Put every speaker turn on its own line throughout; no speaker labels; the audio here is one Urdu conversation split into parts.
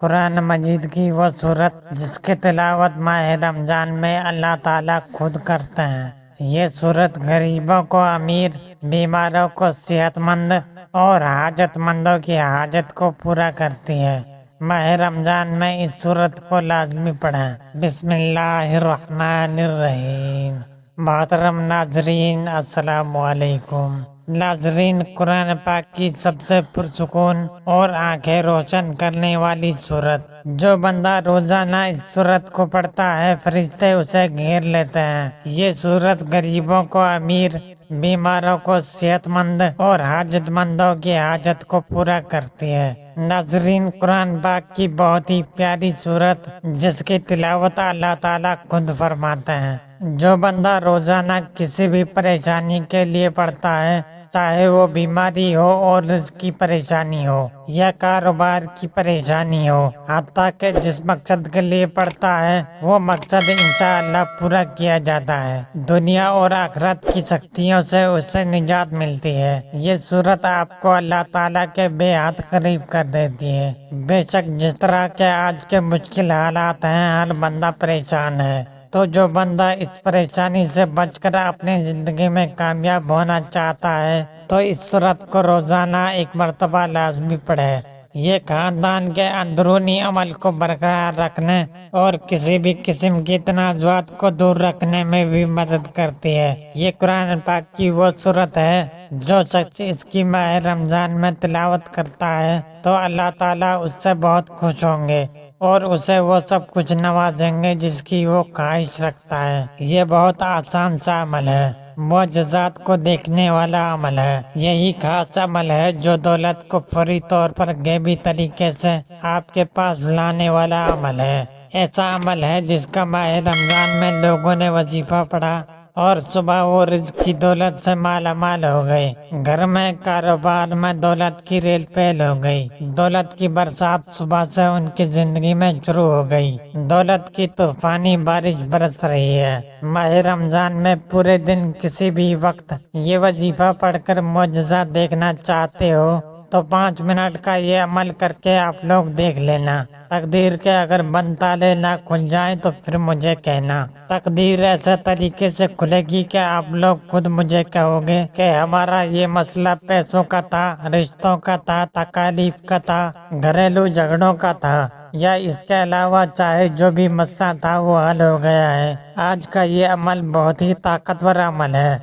قرآن مجید کی وہ سورت جس کی تلاوت ماہ رمضان میں اللہ تعالیٰ خود کرتے ہیں۔ یہ سورت غریبوں کو امیر، بیماروں کو صحت مند اور حاجت مندوں کی حاجت کو پورا کرتی ہے۔ ماہ رمضان میں اس سورت کو لازمی پڑھیں۔ بسم اللہ الرحمن الرحیم۔ محترم ناظرین، السلام علیکم۔ ناظرین، قرآن پاک کی سب سے پرسکون اور آنکھیں روشن کرنے والی سورت، جو بندہ روزانہ اس سورت کو پڑھتا ہے فرشتے اسے گھیر لیتے ہیں۔ یہ سورت غریبوں کو امیر، بیماروں کو صحت مند اور حاجت مندوں کی حاجت کو پورا کرتی ہے۔ ناظرین، قرآن پاک کی بہت ہی پیاری سورت جس کی تلاوت اللہ تعالیٰ خود فرماتے ہیں۔ جو بندہ روزانہ کسی بھی پریشانی کے لیے پڑھتا ہے، چاہے وہ بیماری ہو اور رزق کی پریشانی ہو یا کاروبار کی پریشانی ہو، حتیٰ کہ جس مقصد کے لیے پڑھتا ہے وہ مقصد انشاءاللہ پورا کیا جاتا ہے۔ دنیا اور آخرت کی سختیوں سے اسے نجات ملتی ہے۔ یہ سورت آپ کو اللہ تعالیٰ کے بے حد قریب کر دیتی ہے۔ بے شک جس طرح کے آج کے مشکل حالات ہیں، ہر بندہ پریشان ہے، تو جو بندہ اس پریشانی سے بچ کر اپنی زندگی میں کامیاب ہونا چاہتا ہے تو اس سورت کو روزانہ ایک مرتبہ لازمی پڑھے۔ یہ خاندان کے اندرونی عمل کو برقرار رکھنے اور کسی بھی قسم کی تنازعات کو دور رکھنے میں بھی مدد کرتی ہے۔ یہ قرآن پاک کی وہ سورت ہے جو شخص اس کی ماہ رمضان میں تلاوت کرتا ہے تو اللہ تعالیٰ اس سے بہت خوش ہوں گے اور اسے وہ سب کچھ نوازیں گے جس کی وہ خواہش رکھتا ہے۔ یہ بہت آسان سا عمل ہے، معجزات کو دیکھنے والا عمل ہے۔ یہی خاص عمل ہے جو دولت کو فوری طور پر غیبی طریقے سے آپ کے پاس لانے والا عمل ہے۔ ایسا عمل ہے جس کا ماہ رمضان میں لوگوں نے وظیفہ پڑھا اور صبح وہ رزق کی دولت سے مالا مال ہو گئے۔ گھر میں، کاروبار میں دولت کی ریل پیل ہو گئی۔ دولت کی برسات صبح سے ان کی زندگی میں شروع ہو گئی۔ دولت کی طوفانی بارش برس رہی ہے۔ ماہ رمضان میں پورے دن کسی بھی وقت یہ وظیفہ پڑھ کر معجزہ دیکھنا چاہتے ہو تو 5 منٹ کا یہ عمل کر کے آپ لوگ دیکھ لینا۔ تقدیر کے اگر بند تالے نہ کھل جائیں تو پھر مجھے کہنا۔ تقدیر ایسے طریقے سے کھلے گی کہ آپ لوگ خود مجھے کہو گے کہ ہمارا یہ مسئلہ پیسوں کا تھا، رشتوں کا تھا، تکالیف کا تھا، گھریلو جھگڑوں کا تھا، یا اس کے علاوہ چاہے جو بھی مسئلہ تھا وہ حل ہو گیا ہے۔ آج کا یہ عمل بہت ہی طاقتور عمل ہے۔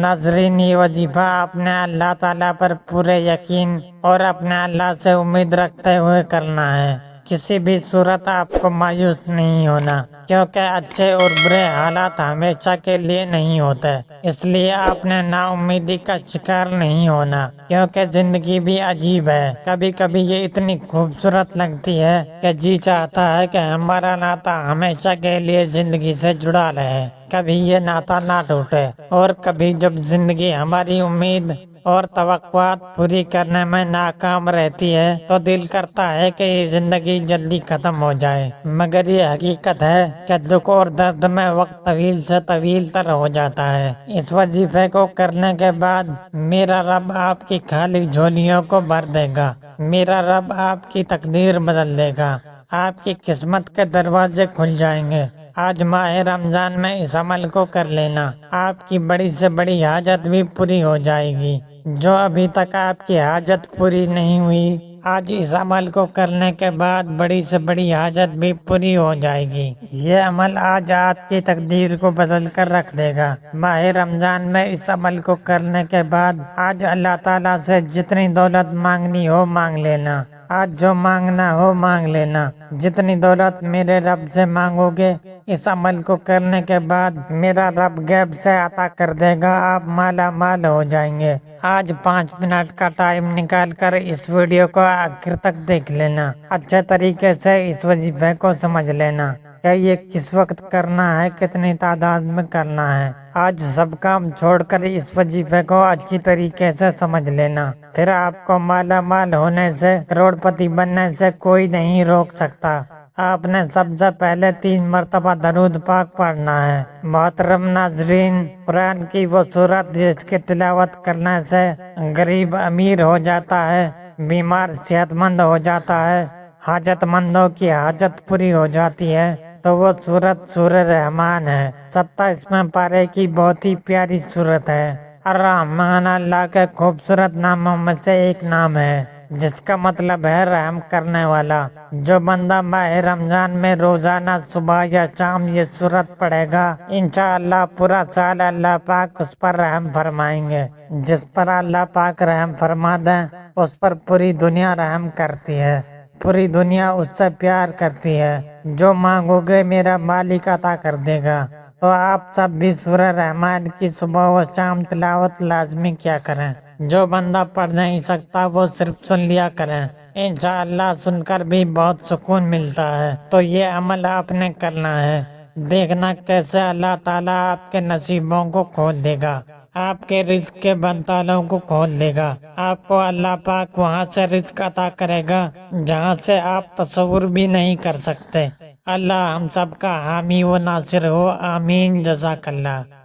ناظرین، یہ وظیفہ آپ نے اللہ تعالیٰ پر پورے یقین اور اپنے اللہ سے امید رکھتے ہوئے کرنا ہے۔ کسی بھی صورت آپ کو مایوس نہیں ہونا، کیونکہ اچھے اور برے حالات ہمیشہ کے لیے نہیں ہوتے۔ اس لیے آپ نے نا امیدی کا شکار نہیں ہونا، کیونکہ زندگی بھی عجیب ہے۔ کبھی کبھی یہ اتنی خوبصورت لگتی ہے کہ جی چاہتا ہے کہ ہمارا ناطا ہمیشہ کے لیے زندگی سے جڑا رہے، کبھی یہ ناطا نہ ٹوٹے، اور کبھی جب زندگی ہماری امید اور توقعات پوری کرنے میں ناکام رہتی ہے تو دل کرتا ہے کہ یہ زندگی جلدی ختم ہو جائے، مگر یہ حقیقت ہے کہ دکھ اور درد میں وقت طویل سے طویل تر ہو جاتا ہے۔ اس وظیفے کو کرنے کے بعد میرا رب آپ کی خالی جھولیوں کو بھر دے گا، میرا رب آپ کی تقدیر بدل دے گا، آپ کی قسمت کے دروازے کھل جائیں گے۔ آج ماہ رمضان میں اس عمل کو کر لینا، آپ کی بڑی سے بڑی حاجت بھی پوری ہو جائے گی۔ جو ابھی تک آپ کی حاجت پوری نہیں ہوئی، آج اس عمل کو کرنے کے بعد بڑی سے بڑی حاجت بھی پوری ہو جائے گی۔ یہ عمل آج آپ کی تقدیر کو بدل کر رکھ دے گا۔ ماہ رمضان میں اس عمل کو کرنے کے بعد آج اللہ تعالیٰ سے جتنی دولت مانگنی ہو مانگ لینا، آج جو مانگنا ہو مانگ لینا۔ جتنی دولت میرے رب سے مانگو گے اس عمل کو کرنے کے بعد میرا رب غیب سے عطا کر دے گا، آپ مالا مال ہو جائیں گے۔ آج 5 منٹ کا ٹائم نکال کر اس ویڈیو کو آخر تک دیکھ لینا، اچھے طریقے سے اس وظیفے کو سمجھ لینا کہ یہ کس وقت کرنا ہے، کتنی تعداد میں کرنا ہے۔ آج سب کام چھوڑ کر اس وظیفے کو اچھی طریقے سے سمجھ لینا، پھر آپ کو مالا مال ہونے سے، کروڑ پتی بننے سے کوئی نہیں روک سکتا۔ آپ نے سب سے پہلے 3 مرتبہ درود پاک پڑھنا ہے۔ محترم ناظرین، قرآن کی وہ سورت جس کی تلاوت کرنے سے غریب امیر ہو جاتا ہے، بیمار صحت مند ہو جاتا ہے، حاجت مندوں کی حاجت پوری ہو جاتی ہے تو وہ سورت سورہ رحمان ہے۔ 27ویں پارے کی بہت ہی پیاری سورت ہے۔ الرحمن اللہ کے خوبصورت ناموں میں سے ایک نام ہے جس کا مطلب ہے رحم کرنے والا۔ جو بندہ ماہ رمضان میں روزانہ صبح یا شام یہ سورت پڑھے گا انشاءاللہ پورا سال اللہ پاک اس پر رحم فرمائیں گے۔ جس پر اللہ پاک رحم فرما دیں اس پر پوری دنیا رحم کرتی ہے، پوری دنیا اس سے پیار کرتی ہے۔ جو مانگو گے میرا مالک عطا کر دے گا۔ تو آپ سب بھی سورہ رحمان کی صبح و شام تلاوت لازمی کیا کریں۔ جو بندہ پڑھ نہیں سکتا وہ صرف سن لیا کریں، انشاءاللہ سن کر بھی بہت سکون ملتا ہے۔ تو یہ عمل آپ نے کرنا ہے، دیکھنا کیسے اللہ تعالیٰ آپ کے نصیبوں کو کھول دے گا، آپ کے رزق کے بندالوں کو کھول دے گا۔ آپ کو اللہ پاک وہاں سے رزق عطا کرے گا جہاں سے آپ تصور بھی نہیں کر سکتے۔ اللہ ہم سب کا حامی و ناصر ہو، آمین، جزاک اللہ۔